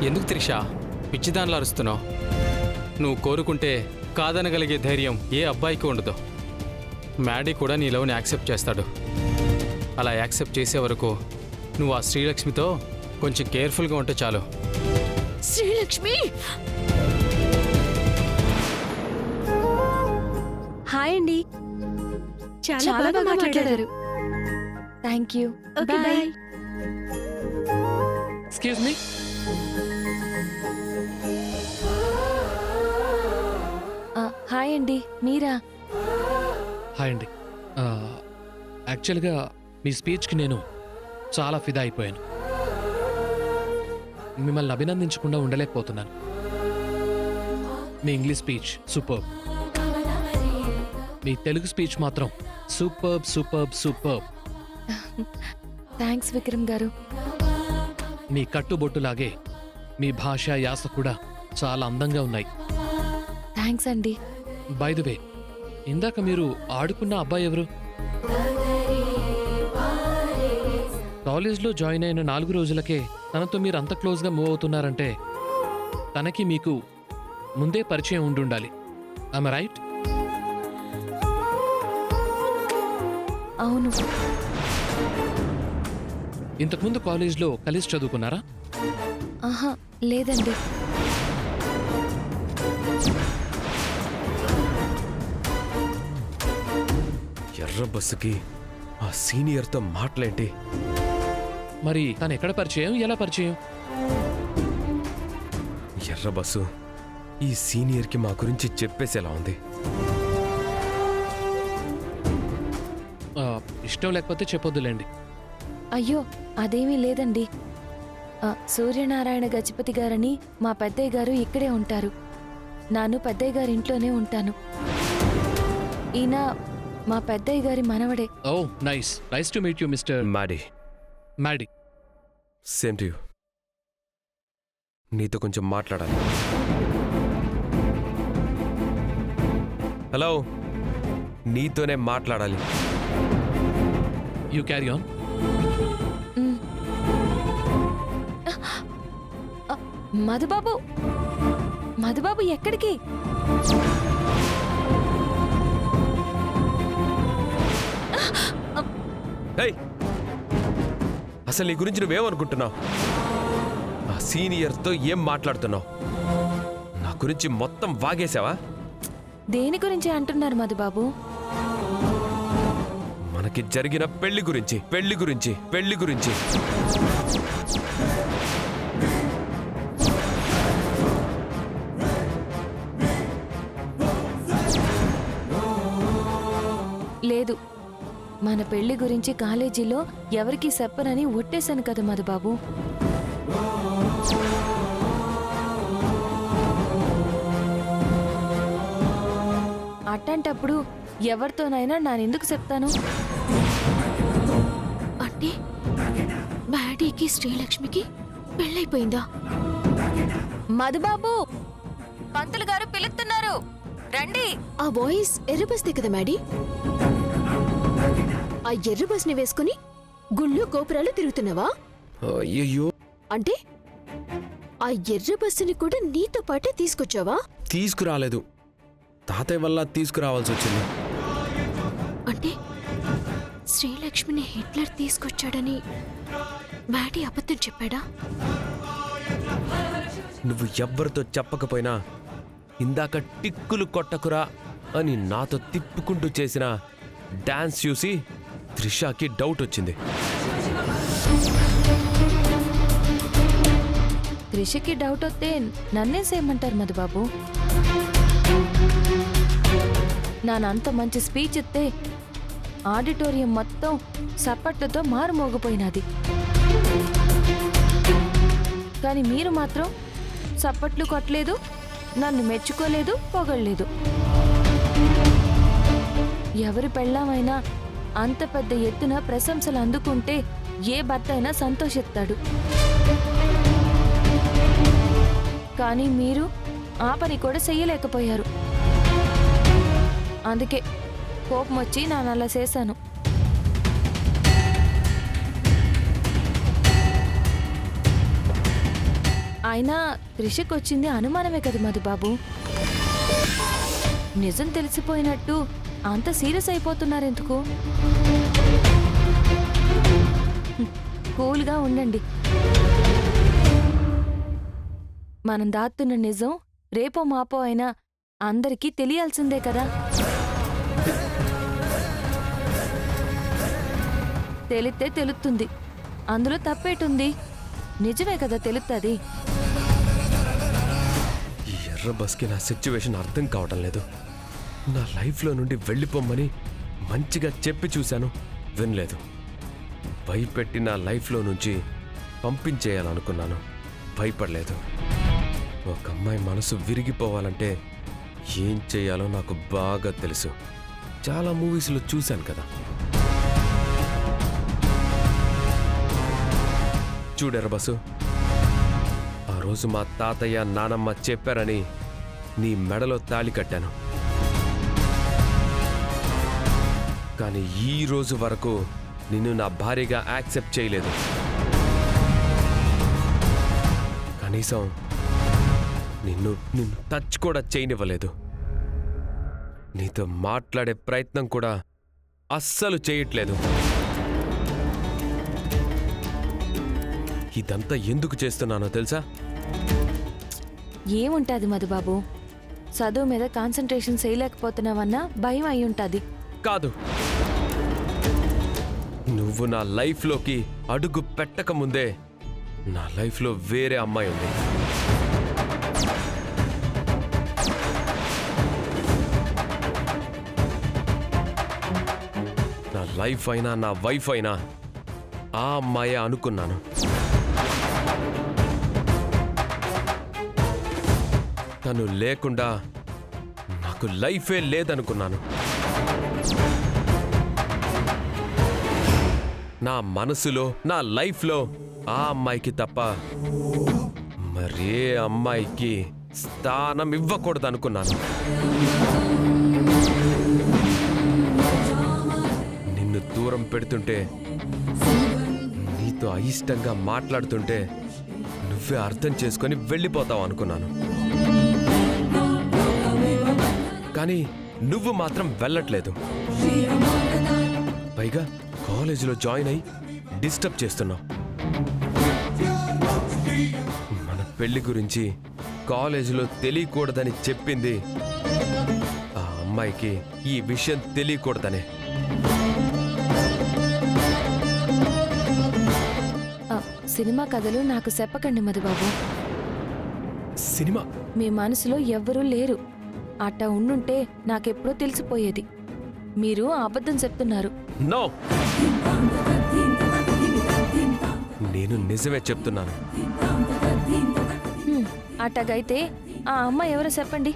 ఎందుకు త్రిష పిచ్చిదానిలా అరుస్తున్నావు? నువ్వు కోరుకుంటే కాదనగలిగే ధైర్యం ఏ అబ్బాయికి ఉండదు. మ్యాడీ కూడా నీ లవ్ని యాక్సెప్ట్ చేస్తాడు. అలా యాక్సెప్ట్ చేసే వరకు నువ్వు ఆ శ్రీలక్ష్మితో కొంచెం కేర్ఫుల్గా ఉంటే చాలు. శ్రీలక్ష్మి, హాయ్ అండి. చాలా బాగా మాట్లాడారు. Thank you. Okay, by. Excuse me. Hi అండి, మీరా? హాయ్ అండి. యాక్చువల్గా మీ స్పీచ్కి నేను చాలా ఫిదా అయిపోయాను. మిమ్మల్ని అభినందించకుండా ఉండలేకపోతున్నాను. మీ ఇంగ్లీష్ స్పీచ్ సూపర్బ్. మీ తెలుగు స్పీచ్ మాత్రం superb superb superb. Thanks Vikram గారు. మీ కట్టుబొట్టులాగే మీ భాష యాస కూడా చాలా అందంగా ఉన్నాయి. థ్యాంక్స్ అండి. బై ది వే, ఇందాక మీరు ఆడుకున్న అబ్బాయి ఎవరు? కాలేజ్లో జాయిన్ అయిన 4 రోజులకే తనతో మీరు అంత క్లోజ్గా మూవ్ అవుతున్నారంటే తనకి మీకు ముందే పరిచయం ఉండుండాలి. I'm right? అవును. ఇంతకుముందు కాలేజ్లో కలిసి చదువుకున్నారా? ఆహా, లేదండి. ఎర్ర బస్సుకి ఆ సీనియర్తో మాటలేంటి? మరి తను ఎక్కడ పరిచయం, ఎలా పరిచయం? ఎర్ర బస్సు ఈ సీనియర్కి మా గురించి చెప్పేసేలా ఉంది. ఇష్టం లేకపోతే చెప్పొద్దులేండి. అయ్యో, అదేమీ లేదండి. సూర్యనారాయణ గజపతి గారని మా పెద్దయ్య గారు ఇక్కడే ఉంటారు. నాను పెద్దయ్య గారి ఇంట్లోనే ఉంటాను. ఈయన మా పెద్దయ్య గారి మనవడే. Oh nice. Nice to meet you mister Maddy. Maddy. Same to you. నీతో కొంచెం మాట్లాడాలి. హలో, నీతోనే మాట్లాడాలి. You carry on. Madhubabu, Madhubabu ఎక్కడికి? అసలు నీ గురించి నువ్వేమనుకుంటున్నావు? ఆ సీనియర్తో ఏం మాట్లాడుతున్నావు? నా గురించి మొత్తం వాగేశావా? దేని గురించి అంటున్నారు మధుబాబు? మనకి జరిగిన పెళ్లి గురించి. లేదు, మన పెళ్లి గురించి కాలేజీలో ఎవరికీ చెప్పనని ఒట్టేశాను కదా మధుబాబు. అట్టంటప్పుడు ఎవరితోనైనా నానెందుకు చెప్తాను? అంటే మ్యాడీకి శ్రీలక్ష్మికి పెళ్ళైపోయిందా? మధుబాబు, పంతులు గారు పిలుస్తున్నారు, రండి. ఆ వాయిస్ ఎర్ర బస్దే కదా మ్యాడీ? ఆ ఎర్ర బస్ని వేసుకుని గుళ్ళు గోపురాలు తిరుగుతున్నావా? అయ్యో, అంటే ఆ ఎర్ర బస్సుని కూడా నీతో పాటే తీసుకొచ్చావా? తీసుకురాలేదు, తాతయ్య వల్ల తీసుకురావాల్సి వచ్చింది. అంటే శ్రీలక్ష్మిని హిట్లర్ తీసుకొచ్చాడని మ్యాడీ అబద్ధం చెప్పాడా? నువ్వు ఎవ్వరితో చెప్పకపోయినా ఇందాక టిక్కులు కొట్టకురా అని నాతో తిప్పుకుంటూ చేసిన డాన్స్ చూసి త్రిషాకి డౌట్ వచ్చింది. త్రిషకి డౌట్ వస్తే నన్నే చేయమంటారు మధుబాబు. నానంత మంచి స్పీచ్ ఇస్తే ఆడిటోరియం మొత్తం సప్పట్లతో మారుమోగిపోయినది. కానీ మీరు మాత్రం సప్పట్లు కొట్టలేదు, నన్ను మెచ్చుకోలేదు, పొగడలేదు. ఎవరి పెళ్ళామైనా అంత పెద్ద ఎత్తున ప్రశంసలు అందుకుంటే ఏ భర్త అయినా సంతోషిస్తాడు. కానీ మీరు ఆ పని కూడా చెయ్యలేకపోయారు. అందుకే కోపం వచ్చి నేను అలా చేశాను. అయినా త్రిషకు వచ్చింది అనుమానమే కదా మధుబాబు. నిజం తెలిసిపోయినట్టు అంత సీరియస్ అయిపోతున్నారెందుకు? కూల్గా ఉండండి. మనం దాస్తున్న నిజం రేపో మాపో అయినా అందరికీ తెలియాల్సిందే కదా. తెలిస్తే తెలుస్తుంది, అందులో తప్పేటుంది. నిజమే కదా తెలుస్తుంది. ఈ ఎర్ర బస్కి నా సిచ్యువేషన్ అర్థం కావటం లేదు. నా లైఫ్లో నుండి వెళ్ళిపోమ్మని మంచిగా చెప్పి చూశాను, వినలేదు. భయపెట్టి నా లైఫ్లో నుంచి పంపించేయాలనుకున్నాను, భయపడలేదు. ఒక అమ్మాయి మనసు విరిగిపోవాలంటే ఏం చేయాలో నాకు బాగా తెలుసు. చాలా మూవీస్లో చూశాను కదా. చూడెర్ర బస్సు, ఆ రోజు మా తాతయ్య నానమ్మ చెప్పారని నీ మెడలో తాళి కట్టాను. కానీ ఈ రోజు వరకు నిన్ను నా భార్యగా యాక్సెప్ట్ చేయలేదు. కనీసం నిన్ను టచ్ కూడా చేయనివ్వలేదు. నీతో మాట్లాడే ప్రయత్నం కూడా అస్సలు చేయట్లేదు. ఇదంతా ఎందుకు చేస్తున్నానో తెలుసా? ఏముంటుంది మధుబాబు, చదువు మీద కాన్సన్ట్రేషన్ చేయలేకపోతున్నావన్నా భయం అయి ఉంటుంది. కాదు, నువ్వు నా లైఫ్లోకి అడుగు పెట్టక ముందే నా లైఫ్లో వేరే అమ్మాయి ఉంది. నా లైఫ్ అయినా నా వైఫ్ అయినా ఆ అమ్మాయే అనుకున్నాను. తను లేకుండా నాకు లైఫే లేదనుకున్నాను. నా మనసులో, నా లైఫ్లో ఆ అమ్మాయికి తప్ప మరే అమ్మాయికి స్థానం ఇవ్వకూడదనుకున్నాను. నిన్ను దూరం పెడుతుంటే, నీతో అయిష్టంగా మాట్లాడుతుంటే నువ్వే అర్థం చేసుకొని వెళ్ళిపోతావు అనుకున్నాను. కానీ నువ్వు మాత్రం వెళ్ళట్లేదు. పైగా కాలేజీలో జాయిన్ అయి డిస్టర్బ్ చేస్తున్నావు. మన పెళ్లి గురించి కాలేజీలో తెలియకూడదని చెప్పింది ఆ అమ్మాయికి ఈ విషయం తెలియకూడదనే. సినిమా కథలు నాకు చెప్పకండి మధుబాబు. సినిమా? మీ మనసులో ఎవ్వరూ లేరు. అట్టా ఉండుంటే నాకెప్పుడో తెలిసిపోయేది. మీరు అబద్ధం చెప్తున్నారు. నో, నేను నిజమే చెప్తున్నాను. అట్టగైతే ఆ అమ్మాయి ఎవరో చెప్పండి.